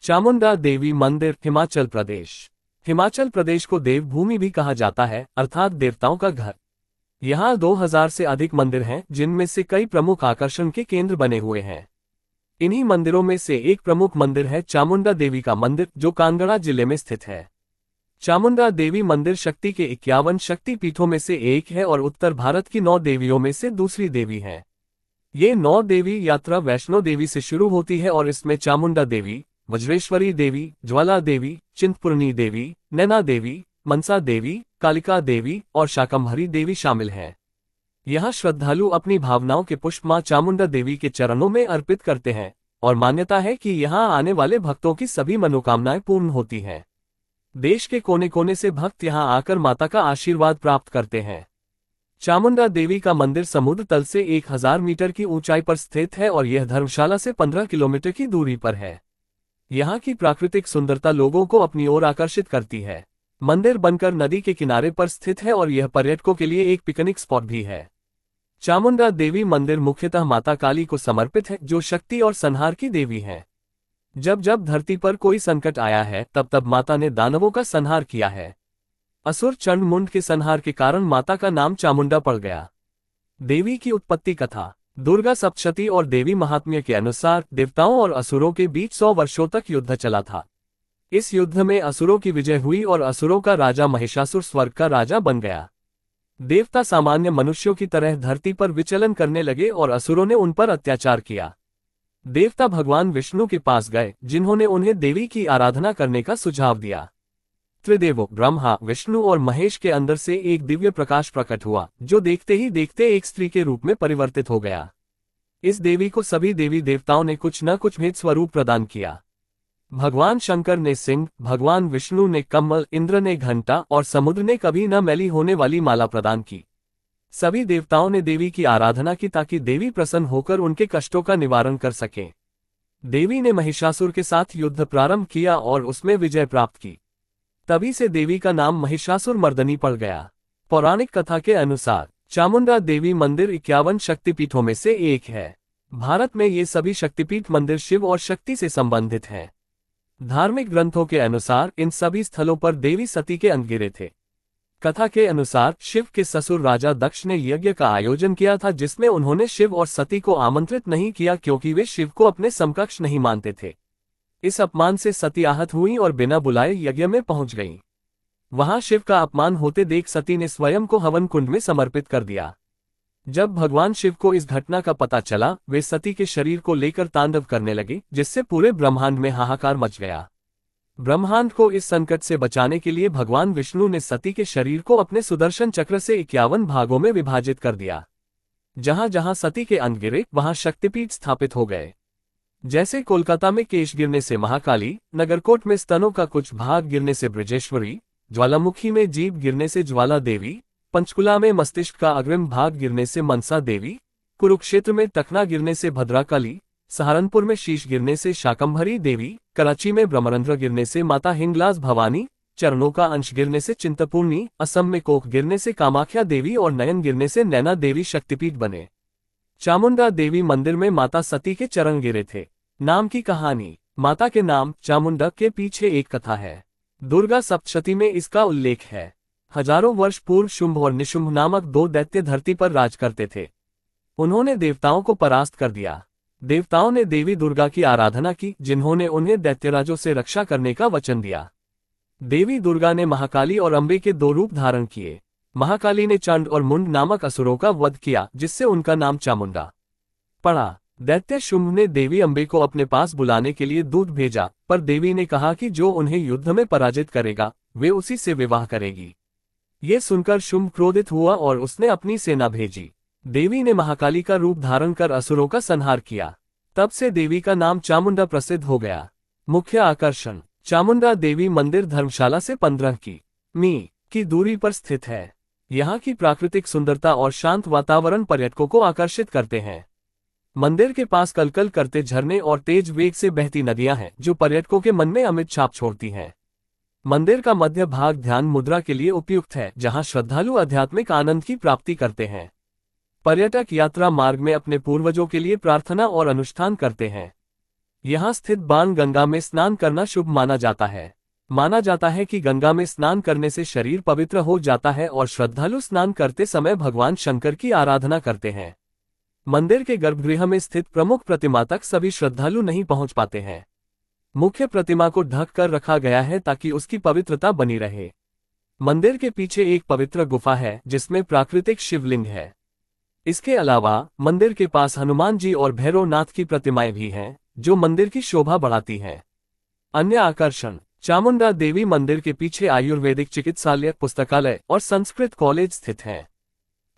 चामुंडा देवी मंदिर, हिमाचल प्रदेश। हिमाचल प्रदेश को देवभूमि भी कहा जाता है, अर्थात देवताओं का घर। यहाँ 2000 से अधिक मंदिर हैं, जिनमें से कई प्रमुख आकर्षण के केंद्र बने हुए हैं। इन्हीं मंदिरों में से एक प्रमुख मंदिर है चामुंडा देवी का मंदिर, जो कांगड़ा जिले में स्थित है। चामुंडा देवी मंदिर शक्ति के 51 शक्ति पीठों में से एक है और उत्तर भारत की 9 देवियों में से दूसरी देवी है। ये 9 देवी यात्रा वैष्णो देवी से शुरू होती है और इसमें चामुंडा देवी, वज्रेश्वरी देवी, ज्वाला देवी, चिंतपूर्णी देवी, नैना देवी, मनसा देवी, कालिका देवी और शाकंभरी देवी शामिल हैं। यहाँ श्रद्धालु अपनी भावनाओं के पुष्प मां चामुंडा देवी के चरणों में अर्पित करते हैं और मान्यता है कि यहाँ आने वाले भक्तों की सभी मनोकामनाएं पूर्ण होती हैं। देश के कोने कोने से भक्त यहाँ आकर माता का आशीर्वाद प्राप्त करते हैं। चामुंडा देवी का मंदिर समुद्र तल से 1000 मीटर की ऊंचाई पर स्थित है और यह धर्मशाला से 15 किलोमीटर की दूरी पर है। यहाँ की प्राकृतिक सुंदरता लोगों को अपनी ओर आकर्षित करती है। मंदिर बनकर नदी के किनारे पर स्थित है और यह पर्यटकों के लिए एक पिकनिक स्पॉट भी है। चामुंडा देवी मंदिर मुख्यतः माता काली को समर्पित है, जो शक्ति और संहार की देवी है। जब जब धरती पर कोई संकट आया है, तब तब माता ने दानवों का संहार किया है। असुर चंड मुंड के संहार के कारण माता का नाम चामुंडा पड़ गया। देवी की उत्पत्ति कथा। दुर्गा सप्तशती और देवी महात्म्य के अनुसार देवताओं और असुरों के बीच 100 वर्षों तक युद्ध चला था। इस युद्ध में असुरों की विजय हुई और असुरों का राजा महिषासुर स्वर्ग का राजा बन गया। देवता सामान्य मनुष्यों की तरह धरती पर विचलन करने लगे और असुरों ने उन पर अत्याचार किया। देवता भगवान विष्णु के पास गए, जिन्होंने उन्हें देवी की आराधना करने का सुझाव दिया। त्रिदेवों ब्रह्मा, विष्णु और महेश के अंदर से एक दिव्य प्रकाश प्रकट हुआ, जो देखते ही देखते एक स्त्री के रूप में परिवर्तित हो गया। इस देवी को सभी देवी देवताओं ने कुछ न कुछ भेद स्वरूप प्रदान किया। भगवान शंकर ने सिंह, भगवान विष्णु ने कमल, इंद्र ने घंटा और समुद्र ने कभी न मैली होने वाली माला प्रदान की। सभी देवताओं ने देवी की आराधना की ताकि देवी प्रसन्न होकर उनके कष्टों का निवारण कर सके। देवी ने महिषासुर के साथ युद्ध प्रारंभ किया और उसमें विजय प्राप्त की। तभी से देवी का नाम महिषासुर मर्दनी पड़ गया। पौराणिक कथा के अनुसार चामुंडा देवी मंदिर 51 शक्तिपीठों में से एक है। भारत में ये सभी शक्तिपीठ मंदिर शिव और शक्ति से संबंधित हैं। धार्मिक ग्रंथों के अनुसार इन सभी स्थलों पर देवी सती के अंग गिरे थे। कथा के अनुसार शिव के ससुर राजा दक्ष ने यज्ञ का आयोजन किया था, जिसमें उन्होंने शिव और सती को आमंत्रित नहीं किया क्योंकि वे शिव को अपने समकक्ष नहीं मानते थे। इस अपमान से सती आहत हुई और बिना बुलाए यज्ञ में पहुंच गईं। वहां शिव का अपमान होते देख सती ने स्वयं को हवन कुंड में समर्पित कर दिया। जब भगवान शिव को इस घटना का पता चला, वे सती के शरीर को लेकर तांडव करने लगे, जिससे पूरे ब्रह्मांड में हाहाकार मच गया। ब्रह्मांड को इस संकट से बचाने के लिए भगवान विष्णु ने सती के शरीर को अपने सुदर्शन चक्र से 51 भागों में विभाजित कर दिया। जहां जहां सती के अंग गिरे, वहां शक्तिपीठ स्थापित हो गए। जैसे कोलकाता में केश गिरने से महाकाली, नगरकोट में स्तनों का कुछ भाग गिरने से बृजेश्वरी, ज्वालामुखी में जीभ गिरने से ज्वाला देवी, पंचकुला में मस्तिष्क का अग्रिम भाग गिरने से मनसा देवी, कुरुक्षेत्र में टखना गिरने से भद्राकाली, सहारनपुर में शीश गिरने से शाकंभरी देवी, कराची में ब्रह्मरंध्र गिरने से माता हिंगलाज भवानी, चरणों का अंश गिरने से चिंतपूर्णी, असम में कोख गिरने से कामाख्या देवी और नयन गिरने से नैना देवी शक्तिपीठ बने। चामुंडा देवी मंदिर में माता सती के चरण गिरे थे। नाम की कहानी। माता के नाम चामुंडा के पीछे एक कथा है। दुर्गा सप्तशती में इसका उल्लेख है। हजारों वर्ष पूर्व शुंभ और निशुंभ नामक 2 दैत्य धरती पर राज करते थे। उन्होंने देवताओं को परास्त कर दिया। देवताओं ने देवी दुर्गा की आराधना की, जिन्होंने उन्हें दैत्यराजों से रक्षा करने का वचन दिया। देवी दुर्गा ने महाकाली और अंबे के 2 रूप धारण किए। महाकाली ने चंड और मुंड नामक असुरों का वध किया, जिससे उनका नाम चामुंडा पड़ा। दैत्य शुंभ ने देवी अंबे को अपने पास बुलाने के लिए दूत भेजा, पर देवी ने कहा कि जो उन्हें युद्ध में पराजित करेगा, वे उसी से विवाह करेगी। ये सुनकर शुंभ क्रोधित हुआ और उसने अपनी सेना भेजी। देवी ने महाकाली का रूप धारण कर असुरों का संहार किया। तब से देवी का नाम चामुंडा प्रसिद्ध हो गया। मुख्य आकर्षण। चामुंडा देवी मंदिर धर्मशाला से 15 किमी की दूरी पर स्थित है। यहाँ की प्राकृतिक सुंदरता और शांत वातावरण पर्यटकों को आकर्षित करते हैं। मंदिर के पास कलकल करते झरने और तेज वेग से बहती नदियां हैं, जो पर्यटकों के मन में अमिट छाप छोड़ती हैं। मंदिर का मध्य भाग ध्यान मुद्रा के लिए उपयुक्त है, जहां श्रद्धालु आध्यात्मिक आनंद की प्राप्ति करते हैं। पर्यटक यात्रा मार्ग में अपने पूर्वजों के लिए प्रार्थना और अनुष्ठान करते हैं। यहाँ स्थित बाण गंगा में स्नान करना शुभ माना जाता है। माना जाता है कि गंगा में स्नान करने से शरीर पवित्र हो जाता है और श्रद्धालु स्नान करते समय भगवान शंकर की आराधना करते हैं। मंदिर के गर्भगृह में स्थित प्रमुख प्रतिमा तक सभी श्रद्धालु नहीं पहुंच पाते हैं। मुख्य प्रतिमा को ढक कर रखा गया है ताकि उसकी पवित्रता बनी रहे। मंदिर के पीछे एक पवित्र गुफा है जिसमें प्राकृतिक शिवलिंग है। इसके अलावा मंदिर के पास हनुमान जी और भैरवनाथ की प्रतिमाएं भी हैं, जो मंदिर की शोभा बढ़ाती हैं। अन्य आकर्षण: चामुंडा देवी मंदिर के पीछे आयुर्वेदिक चिकित्सालय, पुस्तकालय और संस्कृत कॉलेज स्थित हैं।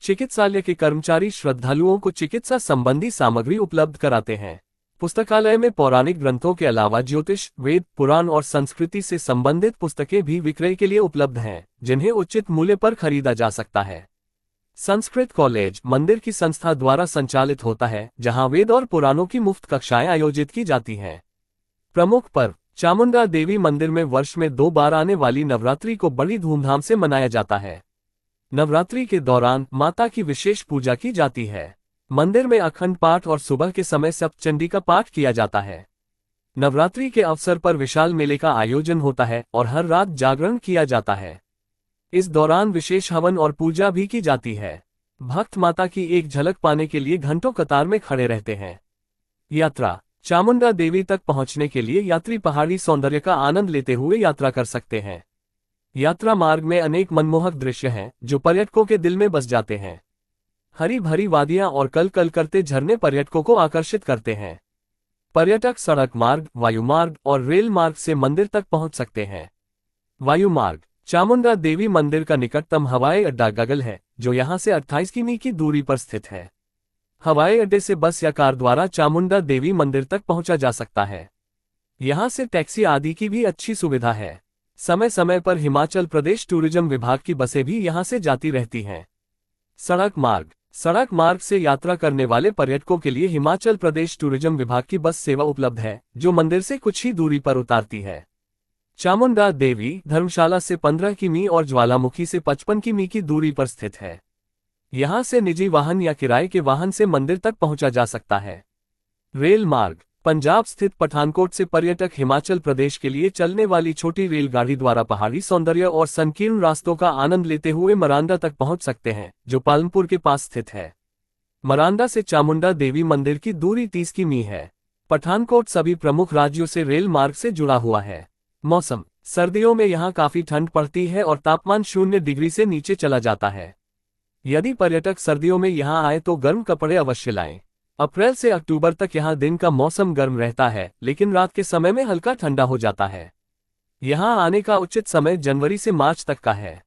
चिकित्सालय के कर्मचारी श्रद्धालुओं को चिकित्सा संबंधी सामग्री उपलब्ध कराते हैं। पुस्तकालय में पौराणिक ग्रंथों के अलावा ज्योतिष, वेद, पुराण और संस्कृति से संबंधित पुस्तकें भी विक्रय के लिए उपलब्ध हैं, जिन्हें उचित मूल्य पर खरीदा जा सकता है। संस्कृत कॉलेज मंदिर की संस्था द्वारा संचालित होता है, जहां वेद और पुराणों की मुफ्त कक्षाएं आयोजित की जाती हैं। प्रमुख पर्व: चामुंडा देवी मंदिर में वर्ष में 2 बार आने वाली नवरात्रि को बड़ी धूमधाम से मनाया जाता है। नवरात्रि के दौरान माता की विशेष पूजा की जाती है। मंदिर में अखंड पाठ और सुबह के समय सप्तचंडी का पाठ किया जाता है। नवरात्रि के अवसर पर विशाल मेले का आयोजन होता है और हर रात जागरण किया जाता है। इस दौरान विशेष हवन और पूजा भी की जाती है। भक्त माता की एक झलक पाने के लिए घंटों कतार में खड़े रहते हैं। यात्रा: चामुंडा देवी तक पहुंचने के लिए यात्री पहाड़ी सौंदर्य का आनंद लेते हुए यात्रा कर सकते हैं। यात्रा मार्ग में अनेक मनमोहक दृश्य हैं जो पर्यटकों के दिल में बस जाते हैं। हरी भरी वादियां और कल कल करते झरने पर्यटकों को आकर्षित करते हैं। पर्यटक सड़क मार्ग, वायु मार्ग और रेल मार्ग से मंदिर तक पहुंच सकते हैं। वायु मार्ग: चामुंडा देवी मंदिर का निकटतम हवाई अड्डा गगल है, जो यहां से 28 किमी की दूरी पर स्थित है। हवाई अड्डे से बस या कार द्वारा चामुंडा देवी मंदिर तक पहुंचा जा सकता है। यहां से टैक्सी आदि की भी अच्छी सुविधा है। समय समय पर हिमाचल प्रदेश टूरिज्म विभाग की बसें भी यहां से जाती रहती हैं। सड़क मार्ग: सड़क मार्ग से यात्रा करने वाले पर्यटकों के लिए हिमाचल प्रदेश टूरिज्म विभाग की बस सेवा उपलब्ध है, जो मंदिर से कुछ ही दूरी पर उतारती है। चामुंडा देवी धर्मशाला से 15 किमी और ज्वालामुखी से 55 किमी की दूरी पर स्थित है। यहां से निजी वाहन या किराए के वाहन से मंदिर तक पहुंचा जा सकता है। रेल मार्ग: पंजाब स्थित पठानकोट से पर्यटक हिमाचल प्रदेश के लिए चलने वाली छोटी रेलगाड़ी द्वारा पहाड़ी सौंदर्य और संकीर्ण रास्तों का आनंद लेते हुए मरांडा तक पहुंच सकते हैं, जो पालमपुर के पास स्थित है। मरांडा से चामुंडा देवी मंदिर की दूरी 30 किमी है। पठानकोट सभी प्रमुख राज्यों से रेल मार्ग से जुड़ा हुआ है। मौसम: सर्दियों में यहाँ काफी ठंड पड़ती है और तापमान 0 डिग्री से नीचे चला जाता है। यदि पर्यटक सर्दियों में यहाँ आए तो गर्म कपड़े अवश्य लाएं। अप्रैल से अक्टूबर तक यहाँ दिन का मौसम गर्म रहता है, लेकिन रात के समय में हल्का ठंडा हो जाता है। यहाँ आने का उचित समय जनवरी से मार्च तक का है।